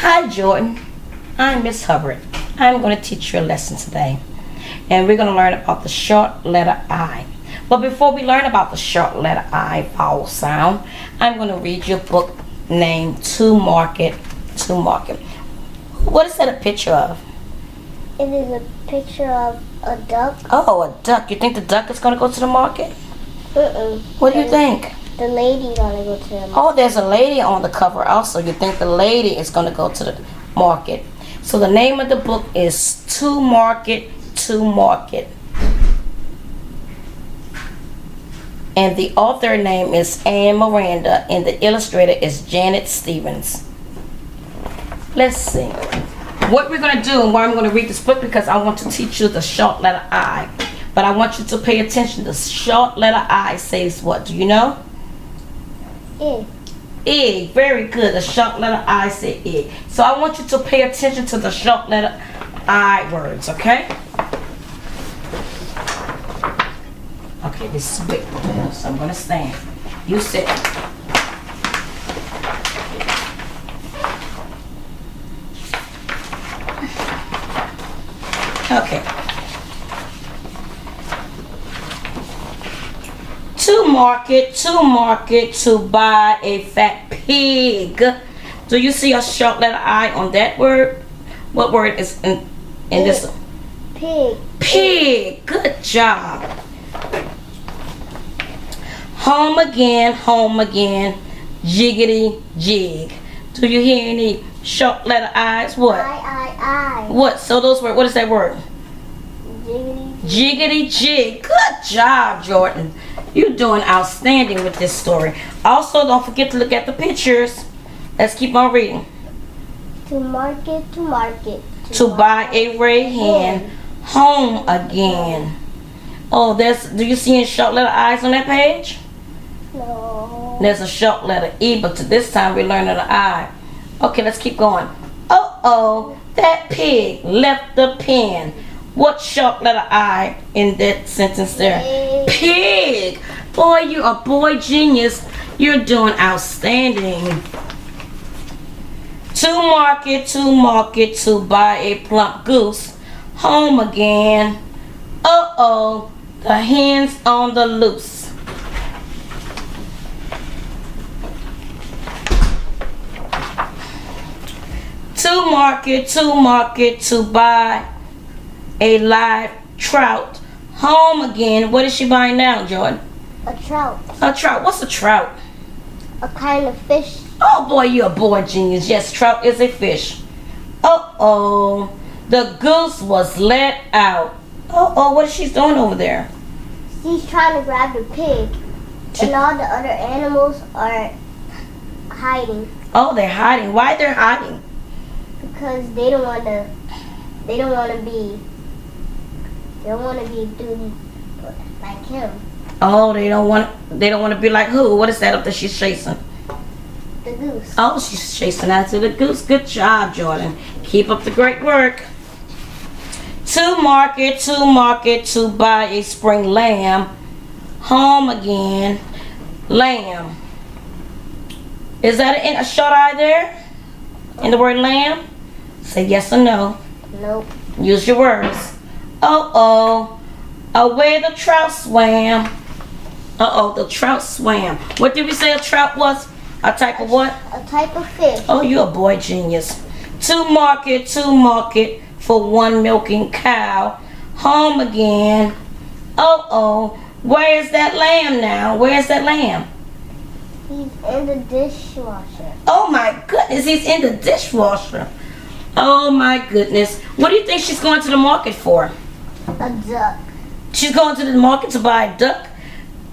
Hi Jordan, I'm Miss Hubbard. I'm going to teach you a lesson today. And we're going to learn about the short letter I. But before we learn about the short letter I vowel sound, I'm going to read you a book named To Market, To Market. What is that a picture of? It is a picture of a duck. Oh, a duck. You think the duck is going to go to the market? Mm-mm. What do you think? The lady gonna go to the market. Oh, there's a lady on the cover also. You think the lady is going to go to the market. So the name of the book is To Market, To Market. And the author name is Anne Miranda and the illustrator is Janet Stevens. Let's see. What we're going to do and why I'm going to read this book because I want to teach you the short letter I. But I want you to pay attention. The short letter I says what? Do you know? E. E. Very good. The short letter I say E. So I want you to pay attention to the short letter I words, okay? Okay, this is big. So I'm going to stand. You sit. Okay. To market, to buy a fat pig. Do you see a short letter I on that word? What word is in this? Pig. Pig. Good job. Home again, jiggity jig. Do you hear any short letter I's? What? I. What? So those words, what is that word? Jiggity. Jiggity jig. Good job, Jordan. You're doing outstanding with this story. Also, don't forget to look at the pictures. Let's keep on reading. To market. To buy a ray hen, home again. Oh, do you see any short letter I's on that page? No. There's a short letter E, but this time we're learning the I. Okay, let's keep going. Uh-oh, that pig left the pen. What short letter I in that sentence there? Pig. Boy, you're a boy genius. You're doing outstanding. To market, to buy a plump goose. Home again. Uh-oh, the hen's on the loose. To market, to buy a live trout. Home again. What is she buying now, Jordan? A trout. A trout. What's a trout? A kind of fish. Oh boy, you're a boy genius. Yes, trout is a fish. Uh-oh. The goose was let out. Uh-oh, what is she doing over there? She's trying to grab the pig. And all the other animals are hiding. Oh, they're hiding. Why they're hiding? Because they don't want to be doing like him. Oh, they don't want to be like who? What is that up that she's chasing? The goose. Oh, she's chasing after the goose. Good job, Jordan. Keep up the great work. To market, to buy a spring lamb. Home again. Lamb. Is that a short I there? In the word lamb? Say yes or no. Nope. Use your words. Uh-oh. Away the trout swam. Uh-oh, the trout swam. What did we say a trout was? A type of what? A type of fish. Oh, you're a boy genius. To market, for one milking cow. Home again. Uh-oh. Where's that lamb now? Where's that lamb? He's in the dishwasher. Oh my goodness, he's in the dishwasher. Oh my goodness. What do you think she's going to the market for? A duck. She's going to the market to buy a duck.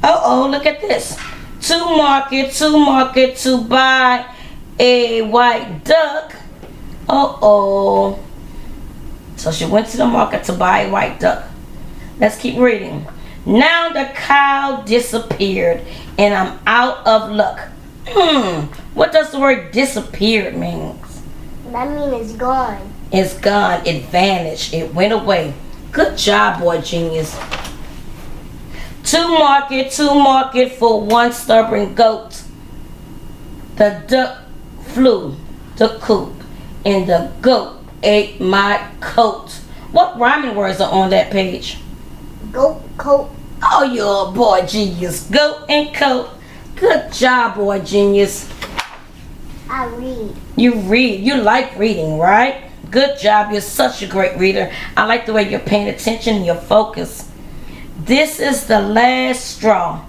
Uh-oh, look at this. To market, to buy a white duck. Uh-oh. So she went to the market to buy a white duck. Let's keep reading. Now the cow disappeared and I'm out of luck. What does the word disappeared mean? That means it's gone. It's gone. It vanished. It went away. Good job, boy genius. To market for one stubborn goat. The duck flew the coop and the goat ate my coat. What rhyming words are on that page? Goat, coat. Oh, you're a boy genius. Goat and coat. Good job, boy genius. I read. You read. You like reading, right? Good job. You're such a great reader. I like the way you're paying attention and you're focused. This is the last straw.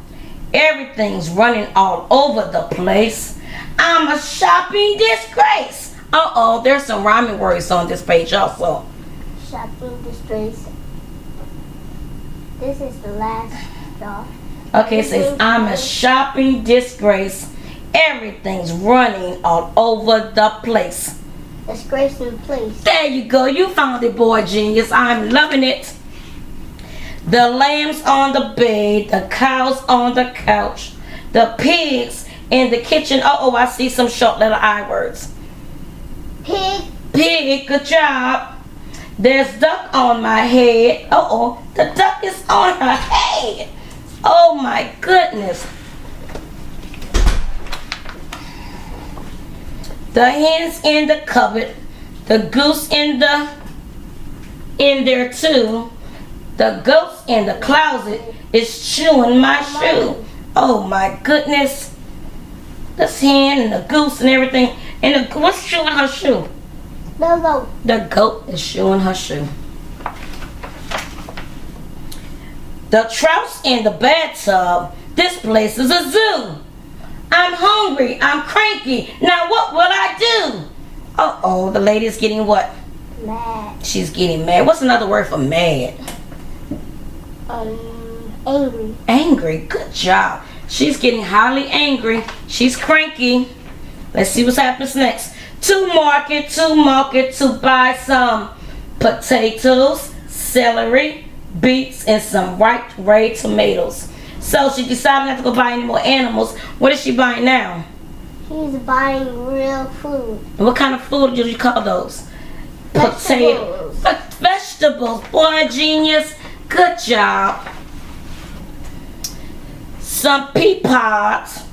Everything's running all over the place. I'm a shopping disgrace. Uh-oh, there's some rhyming words on this page also. Shopping disgrace. This is the last straw. Okay, it says, I'm a shopping disgrace. Everything's running all over the place. Disgrace in place. There you go. You found it, boy genius. I'm loving it. The lambs on the bed, the cows on the couch, the pigs in the kitchen. Uh-oh, I see some short letter I words. Pig. Pig, good job. There's duck on my head. Uh-oh, the duck is on her head. Oh my goodness. The hens in the cupboard, the goose in there too. The ghost in the closet is chewing my shoe. Oh my goodness. This hen and the goose and everything. And what's chewing her shoe? The goat. The goat is chewing her shoe. The trouts in the bathtub. This place is a zoo. I'm hungry. I'm cranky. Now what will I do? Uh-oh, the lady's getting what? Mad. She's getting mad. What's another word for mad? Angry. Angry. Good job. She's getting highly angry. She's cranky. Let's see what happens next. To market to buy some potatoes, celery, beets, and some ripe red tomatoes. So she decided not to go buy any more animals. What is she buying now? She's buying real food. What kind of food do you call those? Vegetables. Vegetables. Boy, genius. Good job. Some pea pods,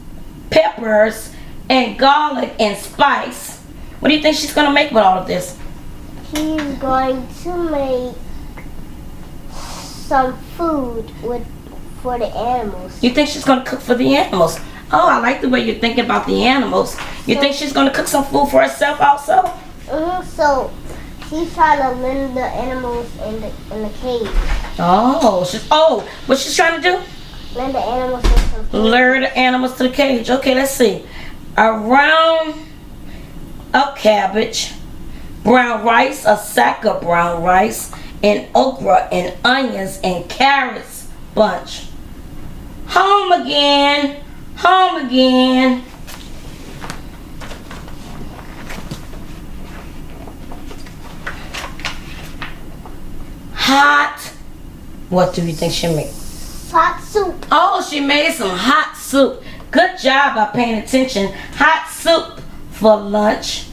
peppers, and garlic and spice. What do you think she's going to make with all of this? She's going to make some food for the animals. You think she's going to cook for the animals? Oh, I like the way you're thinking about the animals. You think she's going to cook some food for herself also? So she's trying to lure the animals in the cage. Oh, what she's trying to do? Lure the animals in some food. Lure the animals to the cage. Okay, let's see. A round of cabbage, brown rice, a sack of brown rice, and okra and onions and carrots bunch. Home again, home again. Hot. What do you think she made? Hot soup. Oh, she made some hot soup. Good job by paying attention. Hot soup for lunch.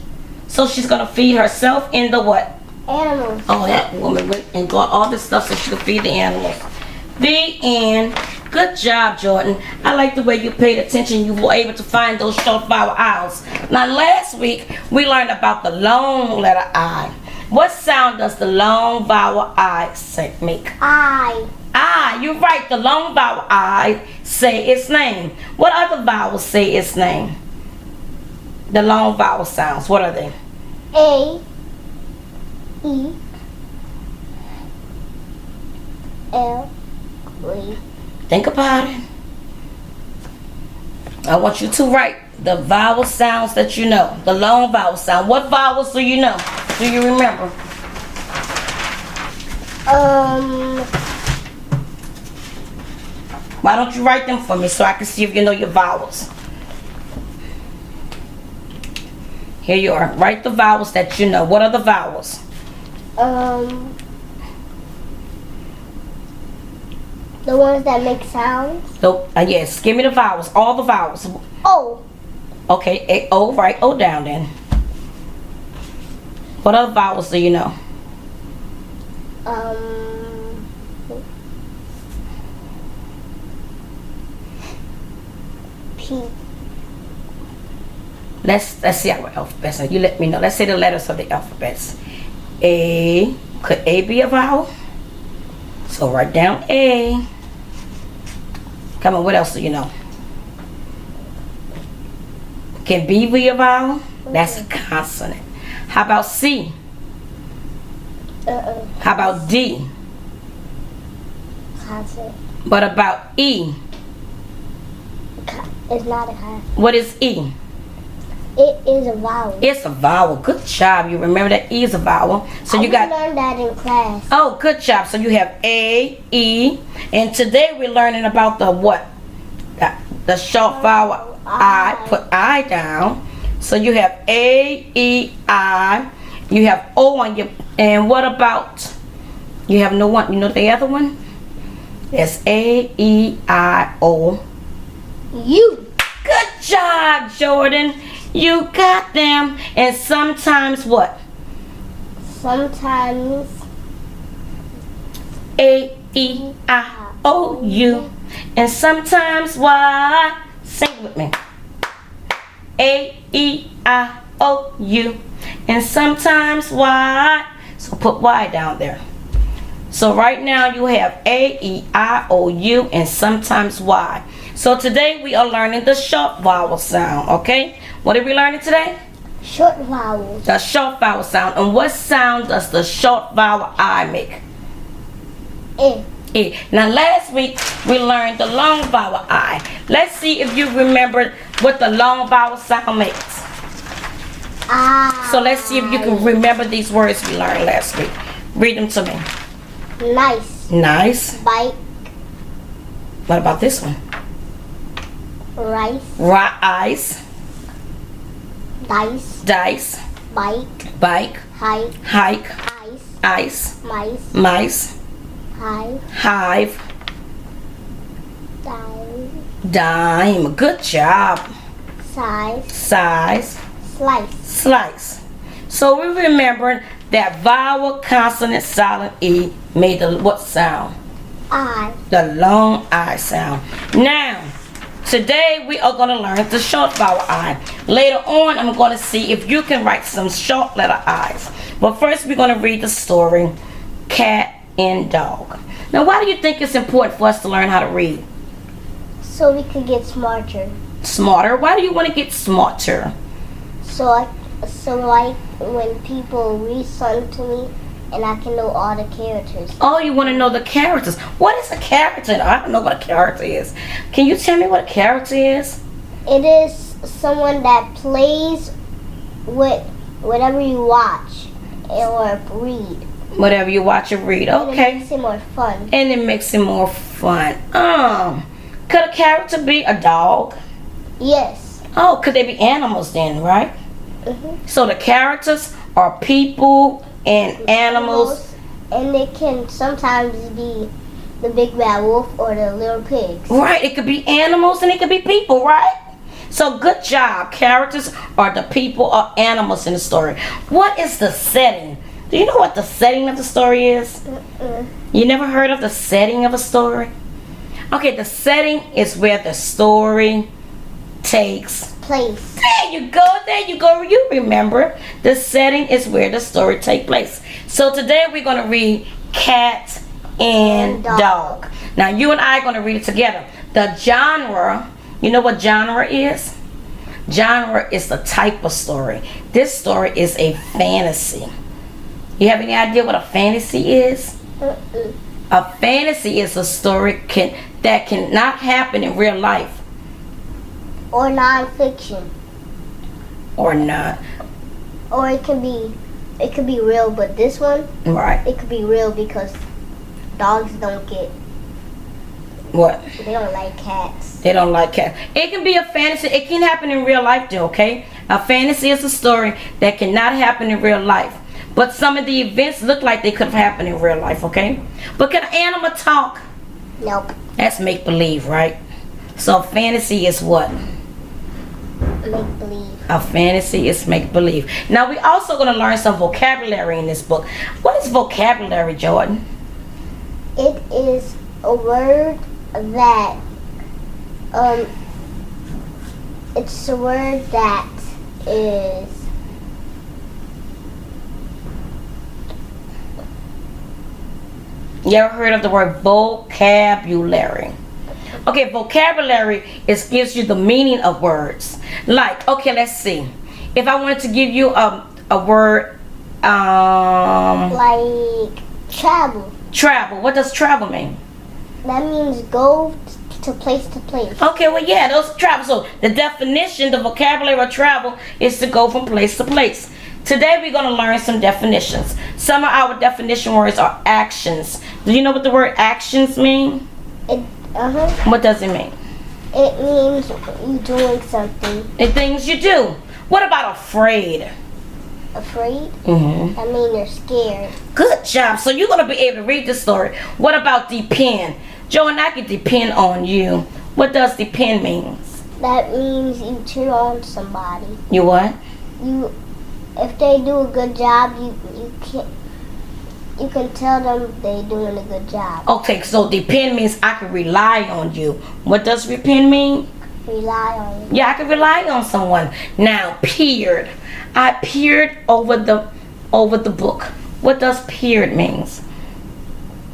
So she's going to feed herself and the what? Animals. Oh, that woman went and got all this stuff so she could feed the animals. The end. Good job, Jordan. I like the way you paid attention. You were able to find those short vowel I's. Now, last week, we learned about the long letter I. What sound does the long vowel I make? I. I. You're right. The long vowel I say its name. What other vowels say its name? The long vowel sounds. What are they? A. E. L. E. Think about it. I want you to write the vowel sounds that you know. The long vowel sound. What vowels do you know? Do you remember? Why don't you write them for me so I can see if you know your vowels? Here you are. Write the vowels that you know. What are the vowels? The ones that make sounds. So, yes, give me the vowels. All the vowels. O. Okay, O, right? O down then. What other vowels do you know? P. Let's see our alphabets. Now you let me know. Let's say the letters of the alphabets. A. Could A be a vowel? So write down A. Come on, what else do you know? Can B be a vowel? That's a consonant. How about C? How about D? Consonant. What about E? It's not a consonant. What is E? It is a vowel. It's a vowel. Good job. You remember that E is a vowel. So you got. learned that in class. Oh, good job. So you have A, E, and today we're learning about the what? The short vowel I. Put I down. So you have A, E, I. You have O on your. And what about? You have no one. You know the other one? It's A, E, I, O. U. Good job, Jordan. You got them. And sometimes what? Sometimes A, E, I, O, U. And sometimes Y. Sing it with me. A, E, I, O, U. And sometimes Y. So put Y down there. So right now you have A, E, I, O, U, and sometimes Y. So today we are learning the short vowel sound, okay? What are we learning today? short vowels. The short vowel sound. And what sound does the short vowel I make? E. E. Now last week we learned the long vowel I. Let's see if you remember what the long vowel sound makes. I. So let's see if you can remember these words we learned last week. Read them to me. Nice. Nice. Bike. What about this one? Rice. Rise. Dice. Dice. Bike. Bike. Hike. Hike. Ice. Ice. Mice. Mice. Hive. Hive. Dive. Dime. Good job. Size. Size. Slice. Slice. So we remember that vowel, consonant, silent E made the what sound? I. The long I sound. Now, today we are going to learn the short vowel I. Later on, I'm going to see if you can write some short letter I's. But first, we're going to read the story, Cat and Dog. Now, why do you think it's important for us to learn how to read? So we could get smarter. Smarter? Why do you want to get smarter? So like when people read something to me, and I can know all the characters. Oh, you want to know the characters. What is a character? I don't know what a character is. Can you tell me what a character is? It is someone that plays with whatever you watch or read. Whatever you watch or read. And it Okay. makes it more fun. And it makes it more fun. Could a character be a dog? Yes. Oh, could they be animals then, right? Mm-hmm. So the characters are people and animals. And they can sometimes be the big bad wolf or the little pigs. Right, it could be animals and it could be people, right? So good job. Characters are the people or animals in the story. What is the setting? Do you know what the setting of the story is? Mm-mm. You never heard of the setting of a story? Okay, the setting is where the story takes Place. There you go, there you go. You remember. The setting is where the story takes place. So today we're going to read Cat and Dog. Now you and I are going to read it together. The genre, you know what genre is? Genre is the type of story. This story is a fantasy. You have any idea what a fantasy is? Mm-mm. A fantasy is a story that cannot happen in real life. Or non-fiction. Or not. Or it could be real, but this one, Right. it could be real because dogs don't get, What? they don't like cats. They don't like cats. It can be a fantasy. It can happen in real life too, okay? A fantasy is a story that cannot happen in real life. But some of the events look like they could have happened in real life, okay? But can an animal talk? Nope. That's make-believe, right? So fantasy is what? Make believe. A fantasy is make-believe. Now we also going to learn some vocabulary in this book. What is vocabulary, Jordan? It is a word that it's a word that is You ever heard of the word vocabulary? Okay, vocabulary gives you the meaning of words. Like, okay, let's see. If I wanted to give you a word, like travel. travel. What does travel mean? That means go to place to place. Okay, well, yeah, those travel. So the definition, the vocabulary of travel is to go from place to place. Today we're going to learn some definitions. Some of our definition words are actions. Do you know what the word actions mean? What does it mean? It means you doing something. The things you do. What about afraid? Afraid? Mm-hmm. I mean you're scared. Good job. So you're going to be able to read the story. What about depend? Joe and I can depend on you. What does depend mean? That means you turn on somebody. You what? If they do a good job, you can tell them they doing a good job. Okay, so depend means I can rely on you. What does depend mean? Rely on you. Yeah, I can rely on someone. Now, peered. I peered over the book. What does peered means?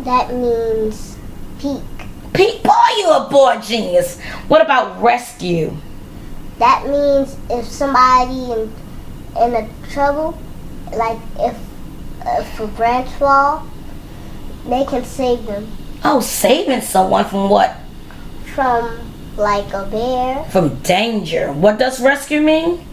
That means peek. Peek, boy, you a boy genius. What about rescue? That means if somebody in a trouble, like if a branch fall, they can save them. Oh, saving someone from what? From like a bear. From danger. What does rescue mean?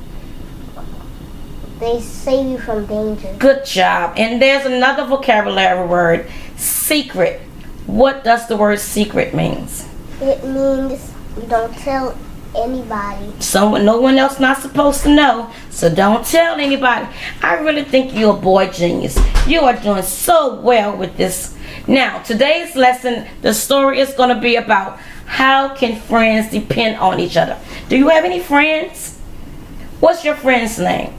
They save you from danger. Good job. And there's another vocabulary word, secret. What does the word secret means? It means you don't tell anybody. No one else not supposed to know, so don't tell anybody. I really think you're a boy genius. You are doing so well with this. Now, today's lesson, the story is going to be about how can friends depend on each other. Do you have any friends? What's your friend's name?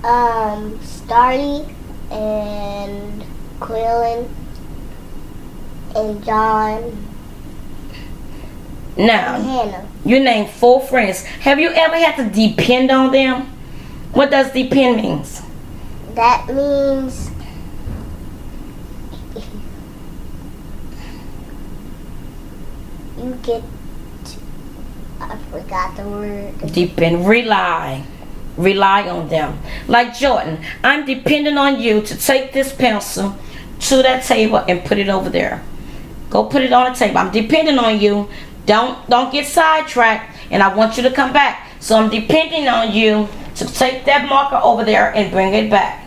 Starly and Quillen and John Now, and Hannah. you named 4 friends. Have you ever had to depend on them? What does depend means? That means you get to, I forgot the word. Depend, rely on them. Like Jordan, I'm depending on you to take this pencil to that table and put it over there. Go put it on the table. I'm depending on you. Don't get sidetracked, and I want you to come back. So I'm depending on you to take that marker over there and bring it back.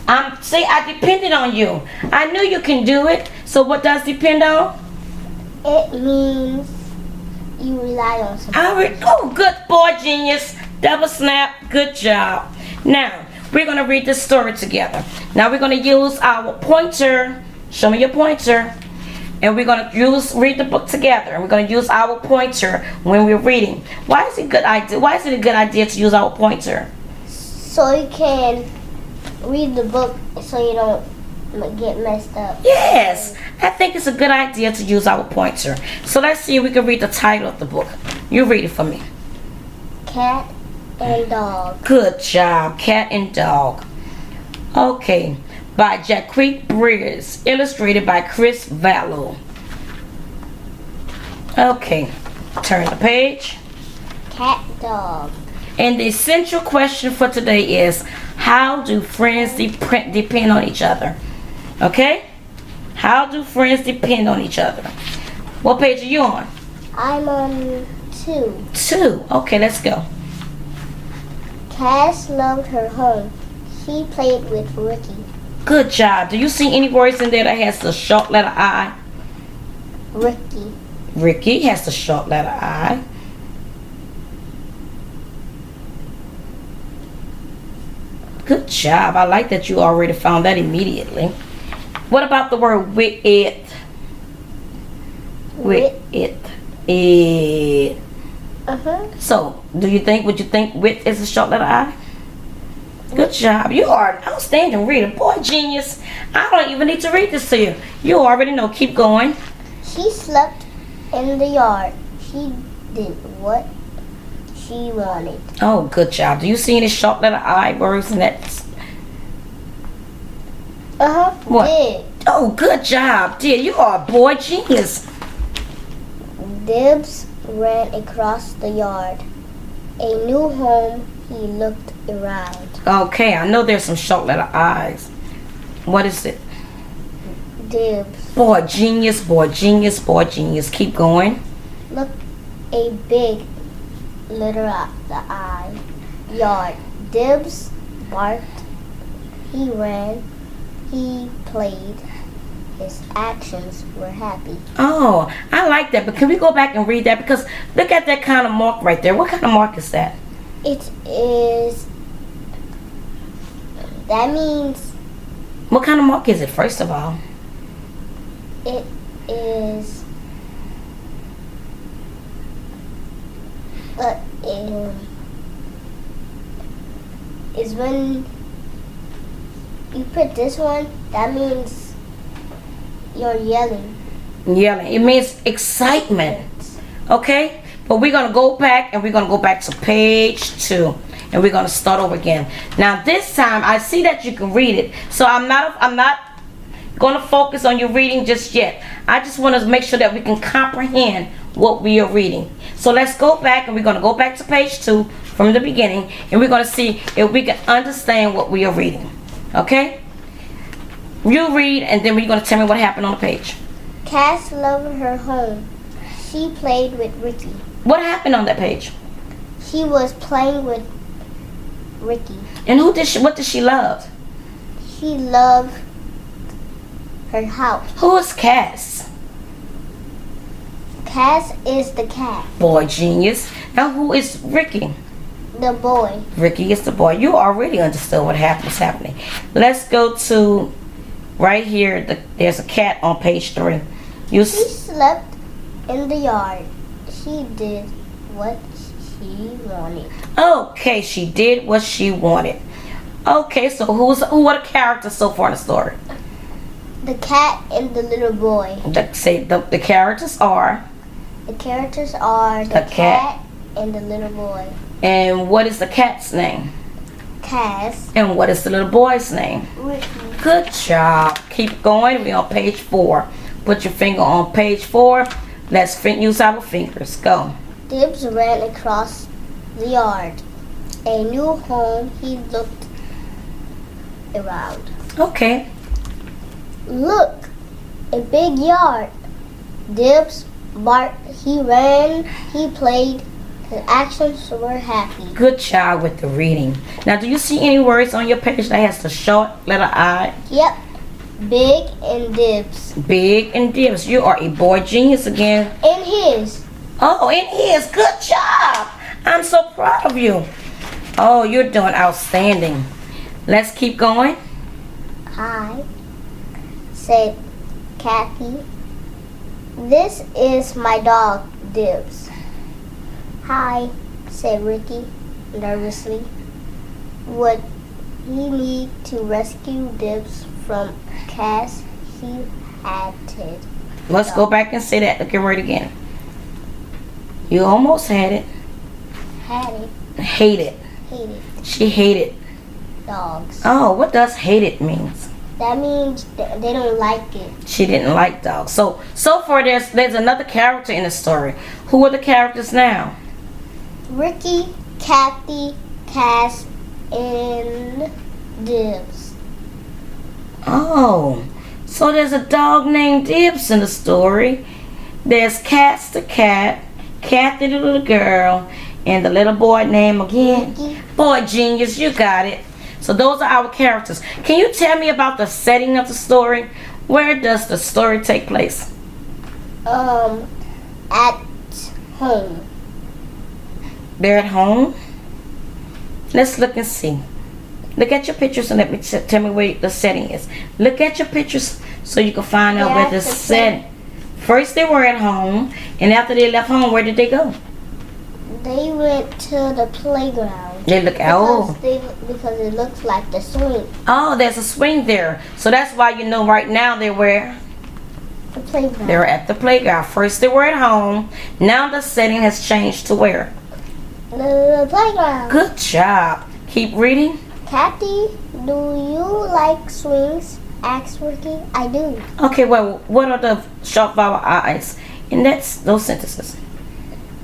I depended on you. I knew you can do it. So what does depend on? It means you rely on somebody. Oh, good boy, genius. Double snap. Good job. Now, we're going to read this story together. Now, we're going to use our pointer. Show me your pointer. And we're going to read the book together. And we're going to use our pointer when we're reading. Why is it a good idea? Why is it a good idea to use our pointer? So you can read the book so you don't get messed up. Yes, I think it's a good idea to use our pointer. So let's see if we can read the title of the book. You read it for me. Cat and Dog. Good job, Cat and Dog. Okay, by Jacqueline Briggs, illustrated by Chris Vallow. Okay, turn the page. Cat, dog. And the essential question for today is, how do friends depend on each other? Okay? How do friends depend on each other? What page are you on? I'm on 2. 2. Okay, let's go. Cass loved her home. She played with Ricky. Good job. Do you see any words in there that has the short letter I? Ricky. Ricky has the short letter I. Good job. I like that you already found that immediately. What about the word with it? With it. It. So, would you think with is a short letter I? Good job. You are an outstanding reader. Boy, genius. I don't even need to read this to you. You already know. Keep going. She slept in the yard. She did what? she wanted. Oh, good job. Do you see any short letter I words in that? What? Did. Oh, good job, dear. You are a boy genius. Dibs ran across the yard. A new home, he looked around. Okay, I know there's some short letter I's. What is it? Dibs. Boy genius, boy genius, boy genius. Keep going. Look, a big letter I. Yard. Dibs barked. He ran. He played. His actions were happy. Oh, I like that. But can we go back and read that? Because look at that kind of mark right there. What kind of mark is that? It is. That means What kind of mark is it, first of all? it is. Is when you put this one, that means you're yelling. Yelling. It means excitement. Okay? But we're going to go back and we're going to go back to page 2. And we're going to start over again. Now this time I see that you can read it. So I'm not going to focus on your reading just yet. I just want to make sure that we can comprehend what we are reading. So let's go back and we're going to go back to page 2 from the beginning. And we're going to see if we can understand what we are reading. Okay? You read and then you're going to tell me what happened on the page. Cass loved her home. She played with Ricky. What happened on that page? She was playing with Ricky. And what did she love? She loved her house. Who is Cass? Cass is the cat. Boy genius. Now who is Ricky? The boy. Ricky is the boy. You already understood what was happening. Let's go to right here. There's a cat on page 3. She slept in the yard. She did what she wanted. Okay, she did what she wanted. Okay, so who are the characters so far in the story? The cat and the little boy. The characters are. The characters are the cat and the little boy. And what is the cat's name? Cass. And what is the little boy's name? Ricky. Good job. Keep going. We're on page 4. Put your finger on page 4. Let's use our fingers. Go. Dibs ran across the yard. A new home, he looked around. Okay. Look, a big yard. Dibs barked. He ran. He played. His actions were happy. Good job with the reading. Now, do you see any words on your page that has the short letter I? Yep. Big and Dibs. Big and Dibs. You are a boy genius again. And his. Oh, and his. Good job. I'm so proud of you. Oh, you're doing outstanding. Let's keep going. Hi, said Kathy. This is my dog, Dibs. Hi, said Ricky nervously. Would he need to rescue Dibs from Cass? He had it. Let's go back and say that. Look at it again. You almost had it. Had it. Hated. Hated She hated. dogs. Oh, what does hated means? That means they don't like it. She didn't like dogs. So far there's another character in the story. Who are the characters now? Ricky, Kathy, Cass, and Dibs. Oh, so there's a dog named Dibs in the story. There's Cass the cat, Kathy the little girl, and the little boy name again? Ricky. Boy genius, you got it. So those are our characters. Can you tell me about the setting of the story? Where does the story take place? At home. They're at home? Let's look and see. Look at your pictures and let me tell me where the setting is. Look at your pictures so you can find out where the setting. First they were at home, and after they left home, where did they go? They went to the playground. They look Because it looks like the swing. Oh, there's a swing there. So that's why you know right now they were The playground. They're at the playground. First they were at home. Now the setting has changed to where? The playground. Good job. Keep reading. Kathy, do you like swings? Asked Ricky. I do. Okay, well, what are the short vowel I's in those sentences?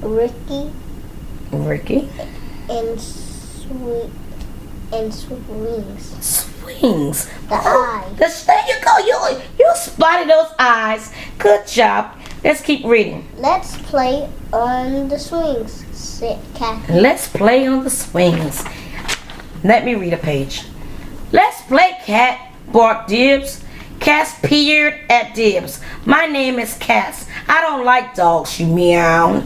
Ricky Ricky. and swings. Swings. The eye. There you go. You spotted those eyes. Good job. Let's keep reading. Let's play on the swings, said Kathy. Let's play on the swings. Let me read a page. Let's play cat, barked Dibs. Cass peered at Dibs. My name is Cass. I don't like dogs, she meowed.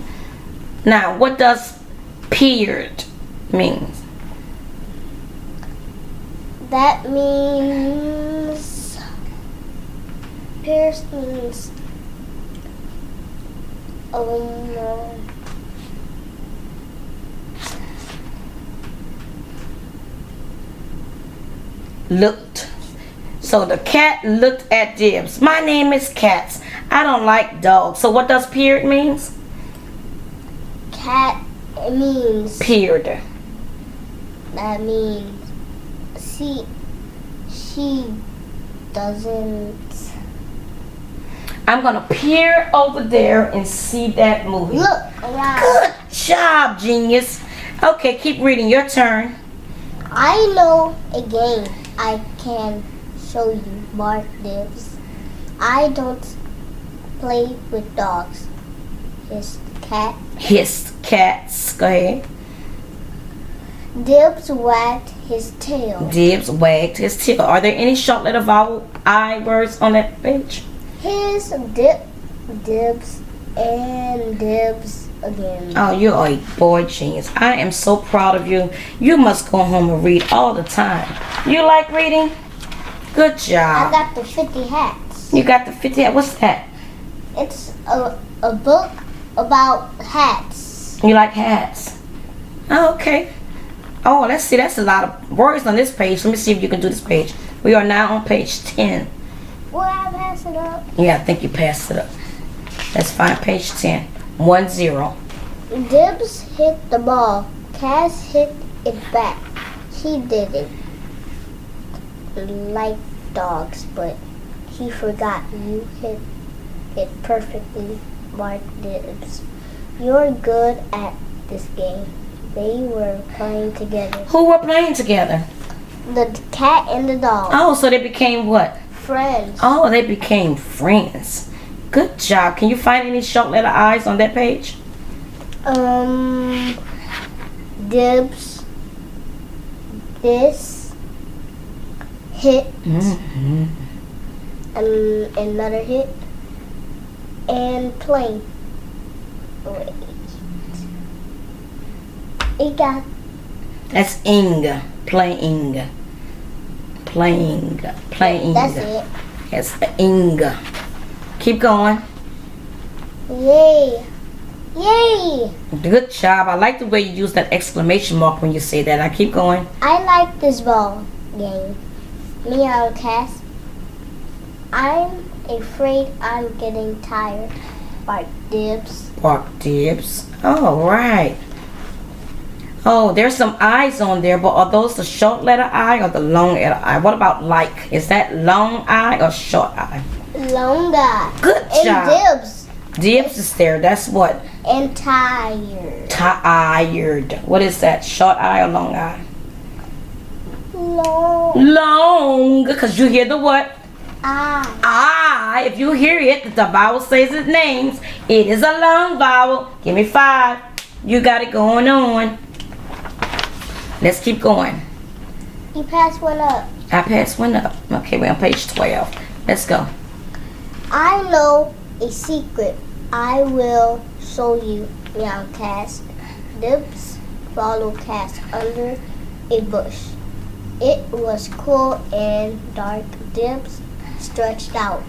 Now, what does peered mean? That means Pierce means no. Looked. So the cat looked at Dibs. My name is Cats. I don't like dogs. So what does peered means? Cat means Peered. that means she doesn't I'm gonna peer over there and see that movie. look around. Good job, genius. Okay, keep reading. Your turn. I know a game I can show you, Mark Dibs. I don't play with dogs. His cat. Hissed Cats. Go ahead. Dibs wagged his tail. Dibs wagged his tail. Are there any short letter vowel I words on that page? His dibs and dibs again. Oh, you're a boy genius. I am so proud of you. You must go home and read all the time. You like reading? Good I job. got the 50 hats. You got the 50. What's that? It's a book about hats. You like hats? Oh, okay. Oh, let's see. That's a lot of words on this page. Let me see if you can do this page. We are now on page 10. Will I pass it up? Yeah, I think you passed it up. Let's find page 10. 1-0. Dibs hit the ball. Cass hit it back. He didn't like dogs, but he forgot you hit it perfectly, Mark Dibs. You're good at this game. They were playing together. Who were playing together? The cat and the dog. Oh, so they became what? Friends. Oh, they became friends. Good job. Can you find any short letter I's on that page? Dibs. This. Hit. Mm-hmm. Another hit. And play. Wait. It got. That's Inga. Playing. Playing. Playing. That's it. That's Inga. Keep going. Yay. Yay. Good job. I like the way you use that exclamation mark when you say that. Now keep going. I like this ball game. Meow Cass. I'm afraid I'm getting tired. Bark Dibs. Bark Dibs. All right. Oh, there's some I's on there, but are those the short letter I or the long letter I? What about like? Is that long I or short I? Long guy. Good job. And Dibs. Dibs is there. That's what? And tired. Tired. What is that? Short I or long I? Long. Long. Because you hear the what? I. If you hear it, the vowel says its names. It is a long vowel. Give me 5. You got it going on. Let's keep going. You passed one up. I passed one up. Okay, we're on page 12. Let's go. I know a secret. I will show you, Meow Cass. Dibs followed Cass under a bush. It was cool and dark. Dibs stretched out.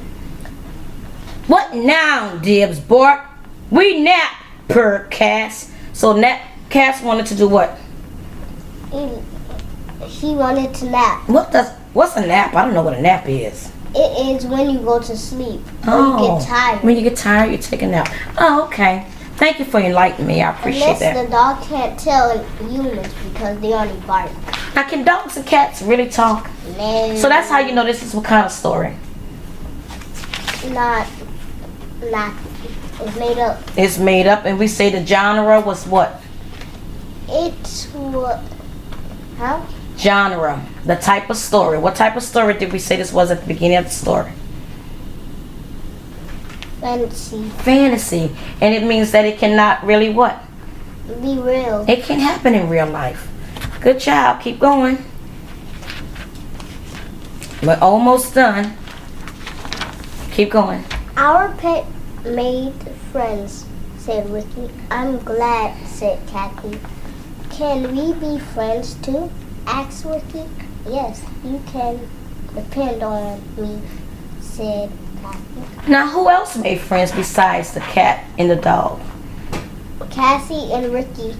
What now, Dibs? Bark. We nap, per Cass. So Cass wanted to do what? He wanted to nap. What's a nap? I don't know what a nap is. It is when you go to sleep. When you get tired. When you get tired, you take a nap. Oh, okay. Thank you for enlightening me. I appreciate Unless that. the dog can't tell humans because they only bark. Now, can dogs and cats really talk? No. So that's how you know this is what kind of story. Not. It's made up. It's made up, and we say the genre was what? It's what? Huh? Genre. The type of story. What type of story did we say this was at the beginning of the story? Fantasy. Fantasy. And it means that it cannot really what? Be real. It can happen in real life. Good job. Keep going. We're almost done. Keep going. Our pet made friends, said Ricky. I'm glad, said Kathy. Can we be friends too? Asked Ricky. Yes, you can depend on me, said Kathy. Now, who else made friends besides the cat and the dog? Cassie and Ricky.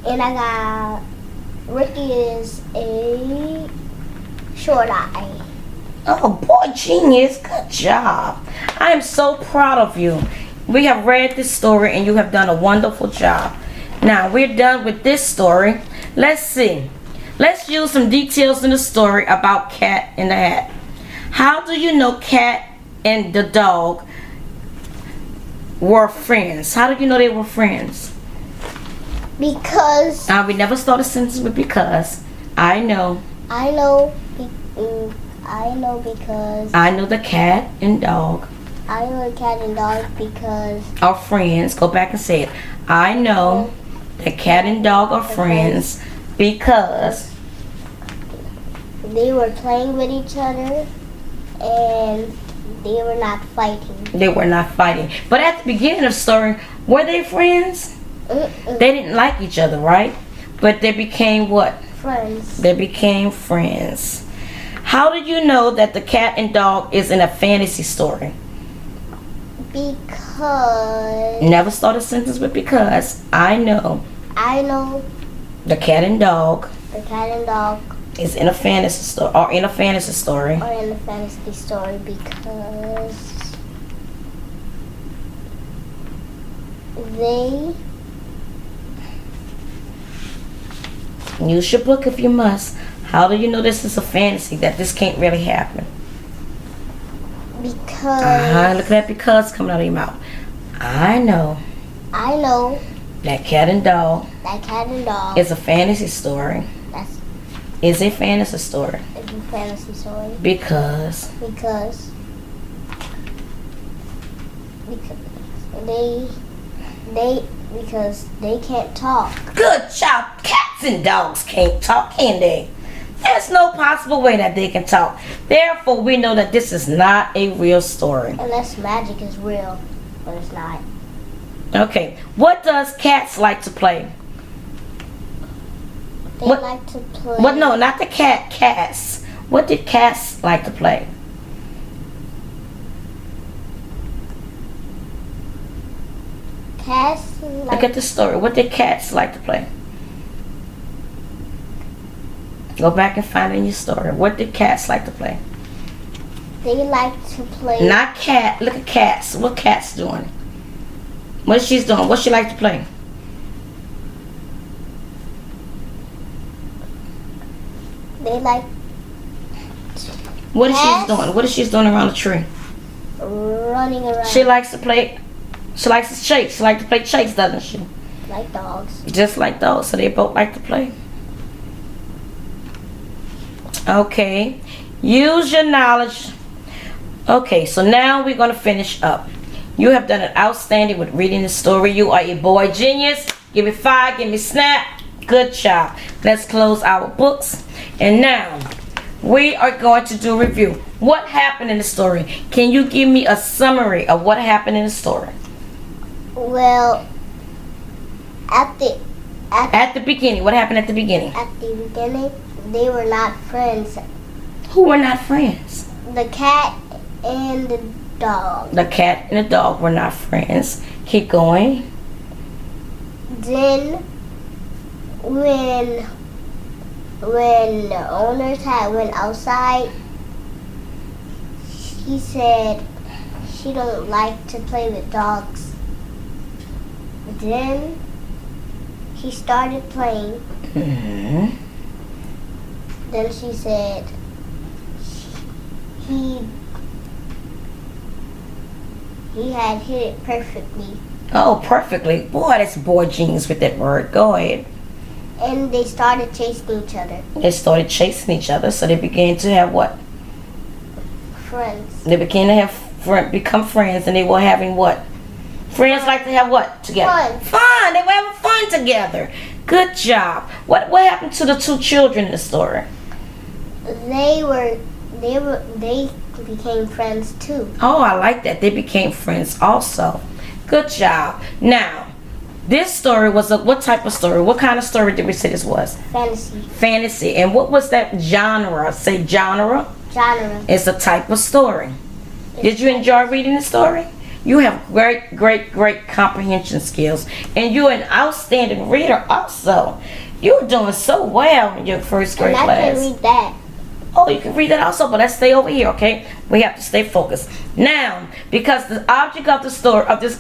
And I got Ricky is a short eye. Oh, boy, genius. Good job. I am so proud of you. We have read this story and you have done a wonderful job. Now, we're done with this story. Let's see. Let's use some details in the story about Cat in the Hat. How do you know Cat and the dog were friends? How do you know they were friends? Because We never start a sentence with because. I know. I know because I know the cat and dog I know the cat and dog because are friends. Go back and say it. I know the cat and dog are friends because they were playing with each other and they were not fighting. they were not fighting. But at the beginning of the story, were they friends? Mm-mm. They didn't like each other, right? But they became what? Friends. They became friends. How do you know that the cat and dog is in a fantasy story? Because Never start a sentence with because. I know I know the cat and dog the cat and dog is in a fantasy story or in a fantasy story are in the fantasy story because they Use your book if you must. How do you know this is a fantasy, that this can't really happen? because Look at that because coming out of your mouth. I know I know that cat and dog that cat and dog is a fantasy story. that's Is a fantasy story a fantasy story because because because they can't talk. good job. Cats and dogs can't talk, can they? There's no possible way that they can talk. Therefore, we know that this is not a real story. Unless magic is real, but it's not. Okay, what does cats like to play? They What- like to play. What? No, not the cat. Cats. What did cats like to play? Cats Look like at the story. What did cats like to play? Go back and find it in your story. What did cats like to play? they like to play. Not cat. Look at cats. What cat's doing? What she's doing? What she like to play? They like What is she Cats? doing? What is she doing around the tree? running around She likes to play. She likes to shake. She likes to play chase, doesn't she? like dogs. Just like those. So they both like to play. Okay. Use your knowledge. Okay, so now we're going to finish up. You have done an outstanding with reading the story. You are a boy genius. Give me 5. Give me snap. Good job. Let's close our books. And now we are going to do a review. What happened in the story? Can you give me a summary of what happened in the story? Well, at At the beginning. What happened at the beginning? the beginning, they were not friends. Who were not friends? The cat and the dog. The cat and the dog were not friends. Keep going. Then, when the owners had went outside, she said she don't like to play with dogs. Then he started playing. Mm-hmm. Then she said he had hit it perfectly. Oh, perfectly. Boy, that's boy genius with that word. Go ahead. And they started chasing each other. They started chasing each other, so they began to have what? Friends. They began to have become friends, and they were having what? Friends like to have what together? Fun. Fun. They were having fun together. Good job. What happened to the two children in the story? They became friends too. Oh, I like that. They became friends also. Good job. Now, this story was what type of story? What kind of story did we say this was? Fantasy. Fantasy. And what was that genre? Say genre. Genre. It's a type of story. Did you enjoy reading the story? You have great, great, great comprehension skills. And you're an outstanding reader also. You're doing so well in your first grade And I class. can read that. Oh, you can read that also, but let's stay over here, okay? We have to stay focused. Now, because the object of the story, of this,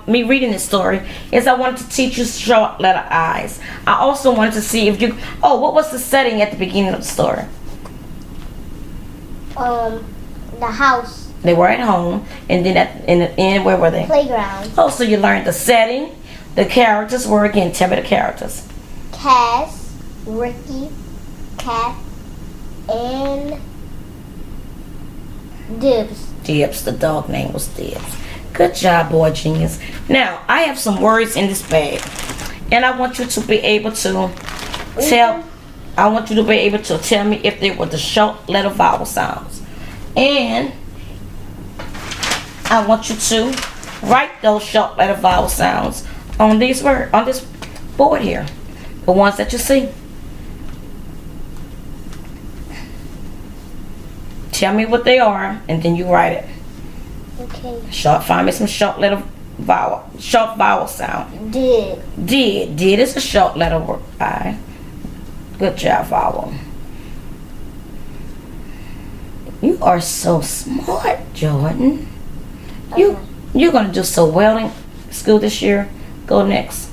me reading this story, is I wanted to teach you short letter I's. I also wanted to see if you, what was the setting at the beginning of the story? The house. They were at home, and then in the end, where were they? Playground. Oh, so you learned the setting. The characters were, again, tell me the characters. Cass, Ricky, Cat, and Dibs. Dibs, the dog name was Dibs. Good job, boy genius. Now, I have some words in this bag, and I want you to be able to tell me if they were the short letter vowel sounds. And I want you to write those short letter vowel sounds on this board here. The ones that you see. Tell me what they are, and then you write it. Okay. Find me some short vowel sound. Did. Did is a short letter word. I. Good job, vowel. You are so smart, Jordan. You're gonna do so well in school this year. Go next.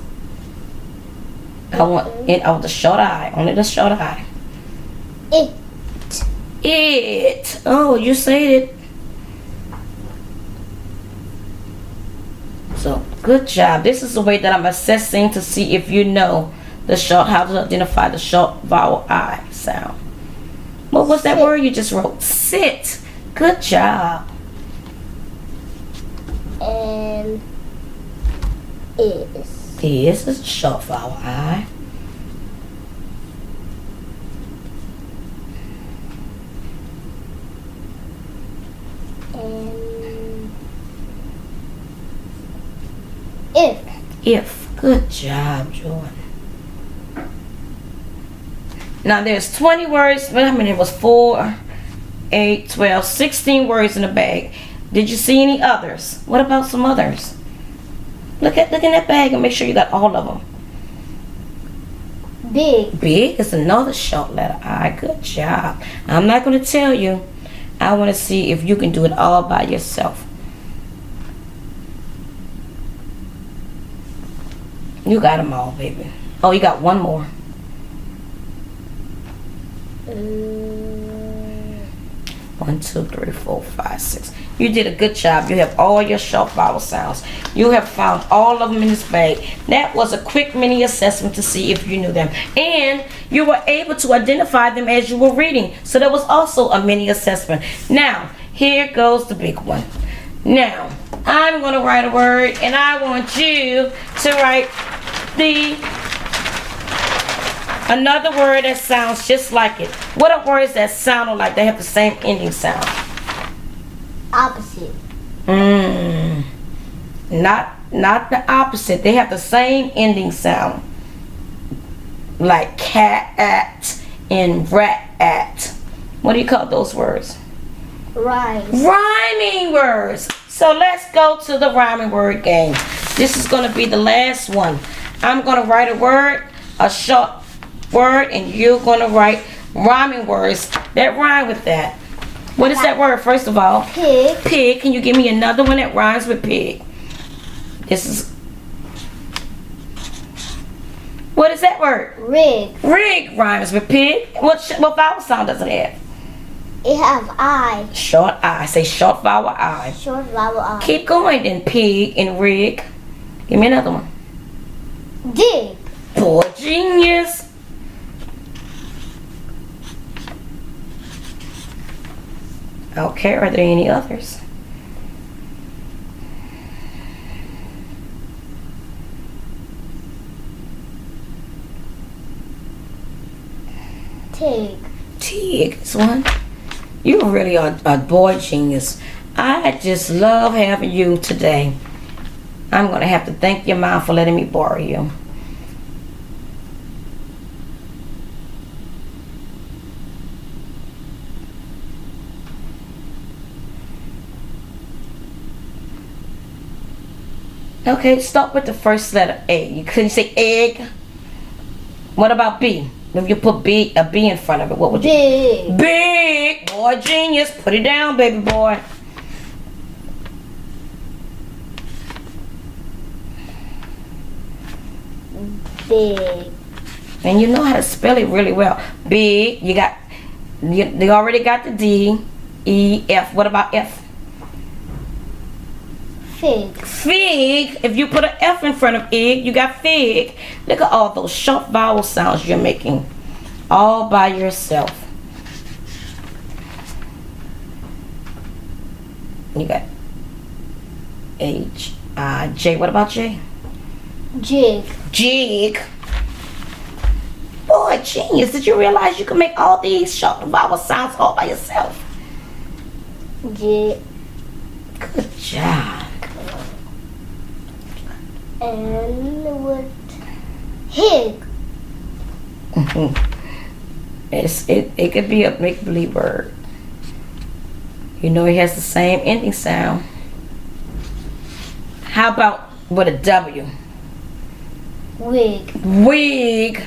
I want the short I. Only the short I. It. Oh, you said it. So good job. This is the way that I'm assessing to see if you know how to identify the short vowel I sound. What was that word you just wrote? Sit. Good job. And is. Is a short vowel I. And If. Good job, Jordan. Now there's 20 words, but how many? It was 4, 8, 12, 16 words in the bag. Did you see any others? What about some others? Look in that bag and make sure you got all of them. Big. Big is another short letter I. Good job. I'm not going to tell you. I want to see if you can do it all by yourself. You got them all, baby. Oh, you got one more. 1, 2, 3, 4, 5, 6. You did a good job. You have all your short vowel sounds. You have found all of them in this bag. That was a quick mini assessment to see if you knew them. And you were able to identify them as you were reading. So that was also a mini assessment. Now, here goes the big one. Now, I'm going to write a word, and I want you to write another word that sounds just like it. What are words that sound alike? They have the same ending sound. Opposite. Not the opposite. They have the same ending sound. Like cat and rat. What do you call those words? Rhymes. Rhyming words. So let's go to the rhyming word game. This is going to be the last one. I'm going to write a word, a short word, and you're going to write rhyming words that rhyme with that. What is that word, first of all? Pig. Pig. Can you give me another one that rhymes with pig? This is What is that word? Rig. Rig rhymes with pig. What vowel sound does it have? It have I. Short I. Say short vowel I. Short vowel I. Keep going then. Pig and rig. Give me another one. Dig. Boy, genius. Okay, are there any others? Tig. Tig is one. You really are a boy genius. I just love having you today. I'm going to have to thank your mom for letting me borrow you. Okay, start with the first letter A. You couldn't say egg. What about B? If you put a B in front of it, what would you? Big. Big. Boy genius. Put it down, baby boy. Big. And you know how to spell it really well. Big. They already got the D, E, F. What about F? Fig. Fig. If you put an F in front of egg, you got fig. Look at all those short vowel sounds you're making all by yourself. You got H, I, J. What about J? Jig. Jig. Boy, genius. Did you realize you can make all these short vowel sounds all by yourself? Jig. Good job. And what? Hig. It could be a make-believe word. You know it has the same ending sound. How about with a W? Wig. Wig.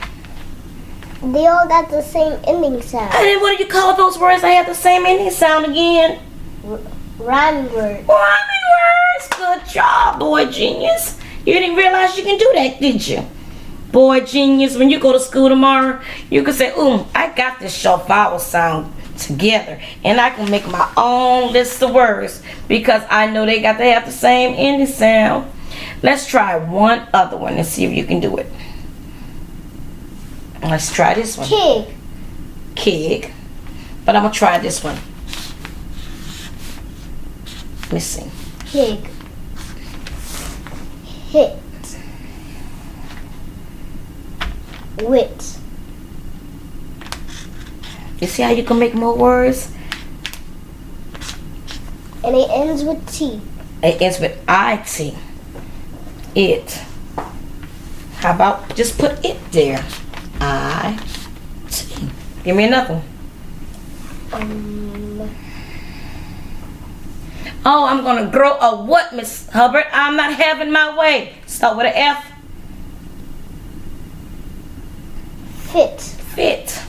They all got the same ending sound. And then what do you call those words that have the same ending sound again? Rhyming word. Rhyming words. Good job, boy genius. You didn't realize you can do that, did you? Boy genius, when you go to school tomorrow, you can say, ooh, I got this short vowel sound together. And I can make my own list of words because I know they got to have the same ending sound. Let's try one other one and see if you can do it. Let's try this one. Kig. Kig. But I'm going to try this one. Let me see. Kig. Hit. Wit. You see how you can make more words? And it ends with T. It ends with IT. It. How about just put it there? IT. Give me another one. Oh, I'm going to grow a what, Miss Hubbard? I'm not having my way. Start with an F. Fit. Fit.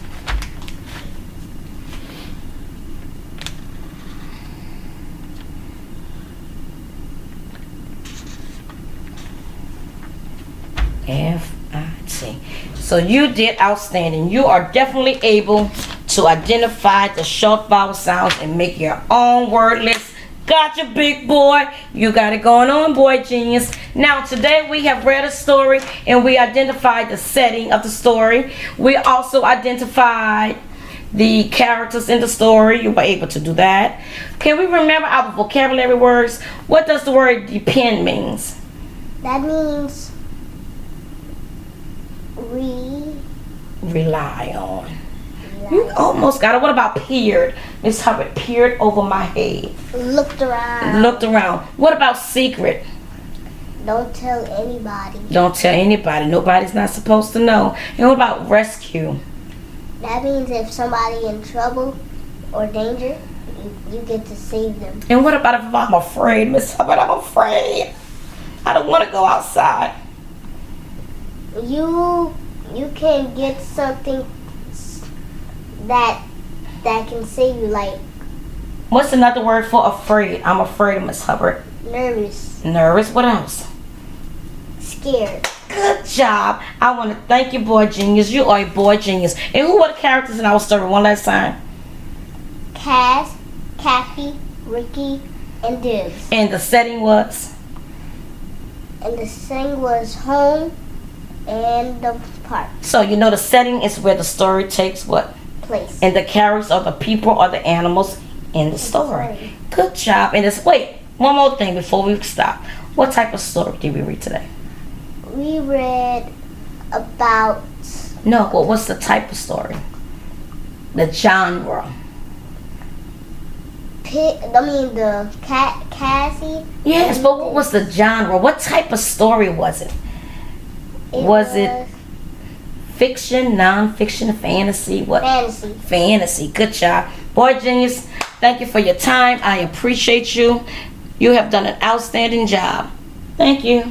F-I-T. So you did outstanding. You are definitely able to identify the short vowel sounds and make your own word list. Gotcha, big boy. You got it going on, boy genius. Now, today we have read a story and we identified the setting of the story. We also identified the characters in the story. You were able to do that. Can we remember our vocabulary words? What does the word depend means? That means rely on. You almost got it. What about peered? Miss Hubbard peered over my head. Looked around. Looked around. What about secret? Don't tell anybody. Don't tell anybody. Nobody's not supposed to know. And what about rescue? That means if somebody in trouble or danger, you get to save them. And what about if I'm afraid, Miss Hubbard? I'm afraid. I don't want to go outside. You can get something that can save you, like What's another word for afraid? I'm afraid, Miss Hubbard. nervous, Nervous. What else? scared. Good job. I want to thank you, boy genius. You are a boy genius. And who were the characters in our story? One last time. Cass, Kathy, Ricky, and Dibs. And the setting was? And the thing was home and the park So you know the setting is where the story takes what? place. And the characters are the people or the animals in the story. Good job. And it's, wait, one more thing before we stop. What type of story did we read today? We read about No, what was the type of story? The genre. the Cassie. Yes, but what was the genre? What type of story was it? Was it fiction, non-fiction, fantasy? What? fantasy? Fantasy. Good job. Boy Genius, thank you for your time. I appreciate you. You have done an outstanding job. Thank you.